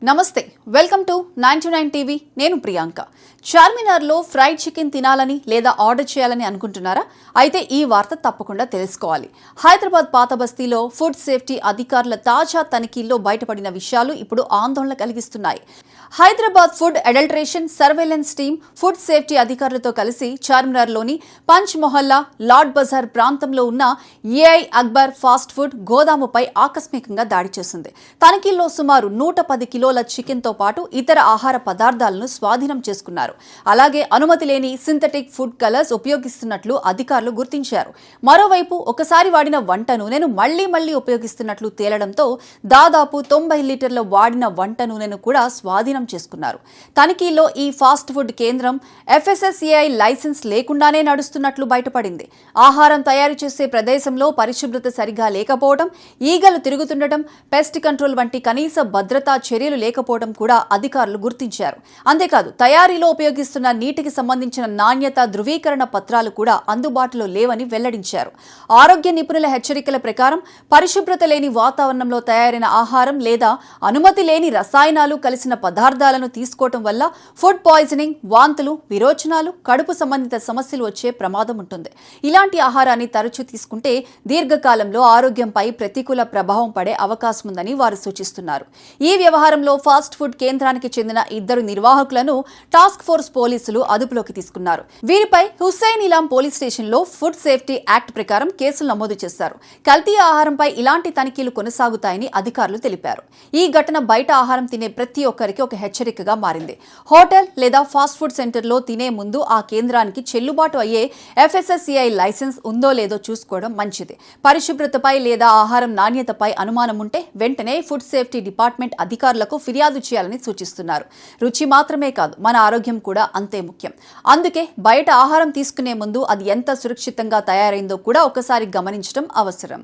నమస్తే welcome to 99 TV నేను Priyanka చార్మినార్లో fried chicken తినాలని లేదా ఆర్డర్ చేయాలని అనుకుంటున్నారా అయితే ఈ వార్త తప్పకుండా తెలుసుకోవాలి హైదరాబాద్ పాత బస్తీలో ఫుడ్ సేఫ్టీ అధికారుల తాజా తనిఖీల్లో బయటపడిన విషయాలు ఇప్పుడు ఆందోళన కలిగిస్తున్నాయి Hyderabad food adulteration surveillance team food safety అధికారులతో కలిసి చార్మినార్లోని పంచ్ మొహల్లా లార్డ్ బజార్ ప్రాంతంలో ఉన్న ఏఐ అక్బర్ ఫాస్ట్ ఫుడ్ గోదాముపై ఆకస్మికంగా దాడి చేసింది తనిఖీల్లో సుమారు 110 కిలోల చికెన్తో పాటు ఇతర ఆహార పదార్థాలను స్వాధీనం చేసుకున్నారు అలాగే అనుమతి లేని సింథటిక్ ఫుడ్ కలర్స్ ఉపయోగిస్తున్నట్లు అధికారులు గుర్తించారు మరోవైపు ఒకసారి వాడిన వంట నూనెను మళ్లీ ఉపయోగిస్తున్నట్లు తేలడంతో దాదాపు 90 లీటర్ల వాడిన వంట నూనెను కూడా స్వాధీనం చేసుకున్నారు తనిఖీల్లో ఈ ఫాస్ట్ ఫుడ్ కేంద్రం FSSAI లైసెన్స్ లేకుండానే నడుస్తున్నట్లు బయటపడింది ఆహారం తయారు చేసే ప్రదేశంలో పరిశుభ్రత సరిగా లేకపోవడం ఈగలు తిరుగుతుండటం పెస్ట్ కంట్రోల్ వంటి కనీస భద్రతా చర్యలు లేకపోవడం కూడా అధికారులు గుర్తించారు అంతేకాదు తయారీలో ఉపయోగిస్తున్న నీటికి సంబంధించిన నాణ్యత ధృవీకరణ పత్రాలు కూడా అందుబాటులో లేవని వెల్లడించారు ఆరోగ్య నిపుణుల హెచ్చరికల ప్రకారం పరిశుభ్రత లేని వాతావరణంలో తయారైన ఆహారం లేదా అనుమతి లేని రసాయనాలు కలిసిన పదార్థాలను తీసుకోవటం వల్ల ఫుడ్ పాయిజనింగ్ వాంతులు విరోచనాలు కడుపు సంబంధిత సమస్యలు వచ్చే ప్రమాదం ఉంటుంది ఇలాంటి ఆహారాన్ని తరచూ తీసుకుంటే దీర్ఘకాలంలో ఆరోగ్యంపై ప్రతికూల ప్రభావం పడే అవకాశం ఉందని వారు సూచిస్తున్నారు ఈ వ్యవహారంలో ఫాస్ట్ ఫుడ్ కేంద్రానికి చెందిన 2 నిర్వాహకులను టాస్క్ ఫోర్స్ పోలీసులు అదుపులోకి తీసుకున్నారు వీరిపై హుస్సేన్ ఇలాం పోలీస్ స్టేషన్లో ఫుడ్ సేఫ్టీ యాక్ట్ ప్రకారం కేసులు నమోదు చేశారు కల్తీ ఆహారంపై ఇలాంటి తనిఖీలు కొనసాగుతాయని అధికారులు తెలిపారు ఈ ఘటన బయట ఆహారం తినే ప్రతి ఒక్కరికి ఒక హెచ్చరికగా మారింది హోటల్ లేదా ఫాస్ట్ ఫుడ్ సెంటర్లో తినే ముందు ఆ కేంద్రానికి చెల్లుబాటు అయ్యే FSSAI లైసెన్స్ ఉందో లేదో చూసుకోవడం మంచిది పరిశుభ్రతపై లేదా ఆహారం నాణ్యతపై అనుమానం ఉంటే వెంటనే ఫుడ్ సేఫ్టీ డిపార్ట్మెంట్ అధికారులకు ఫిర్యాదు చేయాలని సూచిస్తున్నారు రుచి మాత్రమే కాదు మన ఆరోగ్యం కూడా అంతే ముఖ్యం అందుకే బయట ఆహారం తీసుకునే ముందు అది ఎంత సురక్షితంగా తయారైందో కూడా ఒకసారి గమనించడం అవసరం